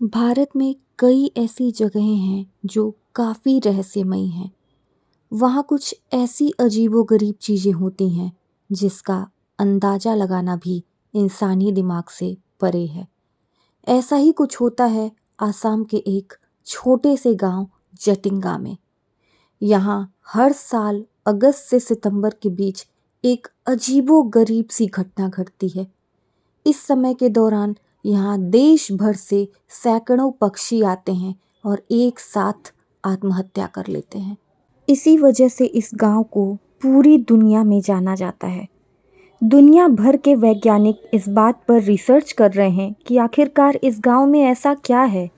भारत में कई ऐसी जगहें हैं जो काफ़ी रहस्यमयी हैं। वहाँ कुछ ऐसी अजीबो-गरीब चीज़ें होती हैं जिसका अंदाज़ा लगाना भी इंसानी दिमाग से परे है। ऐसा ही कुछ होता है आसाम के एक छोटे से गांव जटिंगा में। यहाँ हर साल अगस्त से सितंबर के बीच एक अजीबो-गरीब सी घटना घटती है। इस समय के दौरान यहाँ देश भर से सैकड़ों पक्षी आते हैं और एक साथ आत्महत्या कर लेते हैं। इसी वजह से इस गांव को पूरी दुनिया में जाना जाता है। दुनिया भर के वैज्ञानिक इस बात पर रिसर्च कर रहे हैं कि आखिरकार इस गांव में ऐसा क्या है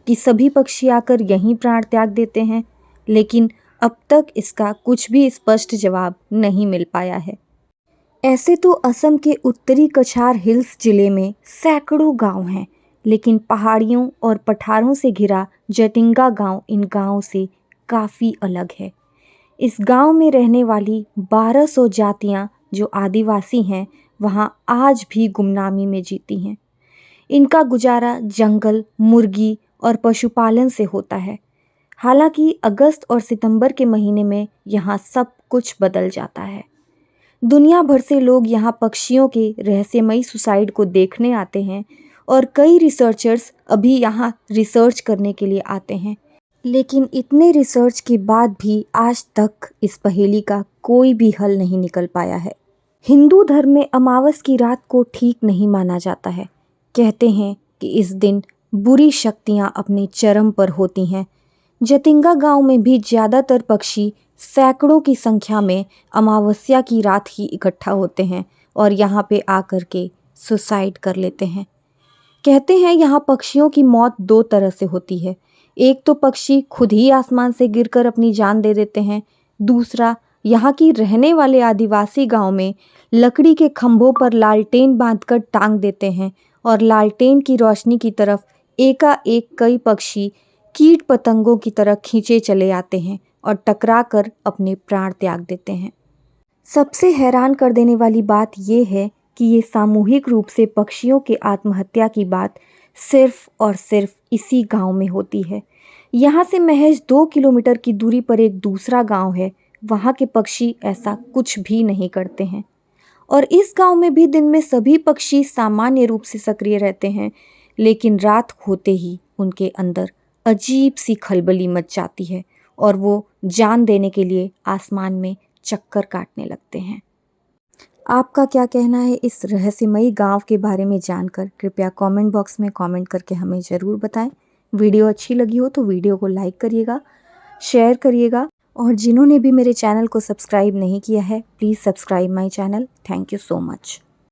कि सभी पक्षी आकर यहीं प्राण त्याग देते हैं, लेकिन अब तक इसका कुछ भी स्पष्ट जवाब नहीं मिल पाया है। ऐसे तो असम के उत्तरी कछार हिल्स जिले में सैकड़ों गांव हैं, लेकिन पहाड़ियों और पठारों से घिरा जटिंगा गांव इन गांवों से काफ़ी अलग है। इस गांव में रहने वाली 1200 जातियां जो आदिवासी हैं, वहां आज भी गुमनामी में जीती हैं। इनका गुजारा जंगल, मुर्गी और पशुपालन से होता है। हालांकि अगस्त और सितंबर के महीने में यहाँ सब कुछ बदल जाता है। दुनिया भर से लोग यहाँ पक्षियों के रहस्यमयी सुसाइड को देखने आते हैं और कई रिसर्चर्स अभी यहाँ रिसर्च करने के लिए आते हैं। लेकिन इतने रिसर्च के बाद भी आज तक इस पहेली का कोई भी हल नहीं निकल पाया है। हिंदू धर्म में अमावस की रात को ठीक नहीं माना जाता है। कहते हैं कि इस दिन बुरी शक्तियां अपने चरम पर होती हैं। जतिंगा गांव में भी ज़्यादातर पक्षी सैकड़ों की संख्या में अमावस्या की रात ही इकट्ठा होते हैं और यहाँ पे आकर के सुसाइड कर लेते हैं। कहते हैं यहाँ पक्षियों की मौत दो तरह से होती है। एक तो पक्षी खुद ही आसमान से गिरकर अपनी जान दे देते हैं। दूसरा, यहाँ की रहने वाले आदिवासी गांव में लकड़ी के खंभों पर लालटेन बांधकर टांग देते हैं और लालटेन की रोशनी की तरफ एकाएक कई पक्षी कीट पतंगों की तरह खींचे चले आते हैं और टकरा कर अपने प्राण त्याग देते हैं। सबसे हैरान कर देने वाली बात यह है कि ये सामूहिक रूप से पक्षियों के आत्महत्या की बात सिर्फ और सिर्फ इसी गांव में होती है। यहाँ से महज 2 किलोमीटर की दूरी पर एक दूसरा गांव है। वहाँ के पक्षी ऐसा कुछ भी नहीं करते हैं और इस गांव में भी दिन में सभी पक्षी सामान्य रूप से सक्रिय रहते हैं, लेकिन रात होते ही उनके अंदर अजीब सी खलबली मच जाती है और वो जान देने के लिए आसमान में चक्कर काटने लगते हैं। आपका क्या कहना है इस रहस्यमयी गांव के बारे में जानकर? कृपया कमेंट बॉक्स में कमेंट करके हमें ज़रूर बताएं। वीडियो अच्छी लगी हो तो वीडियो को लाइक करिएगा, शेयर करिएगा और जिन्होंने भी मेरे चैनल को सब्सक्राइब नहीं किया है, please subscribe my channel. Thank you so much.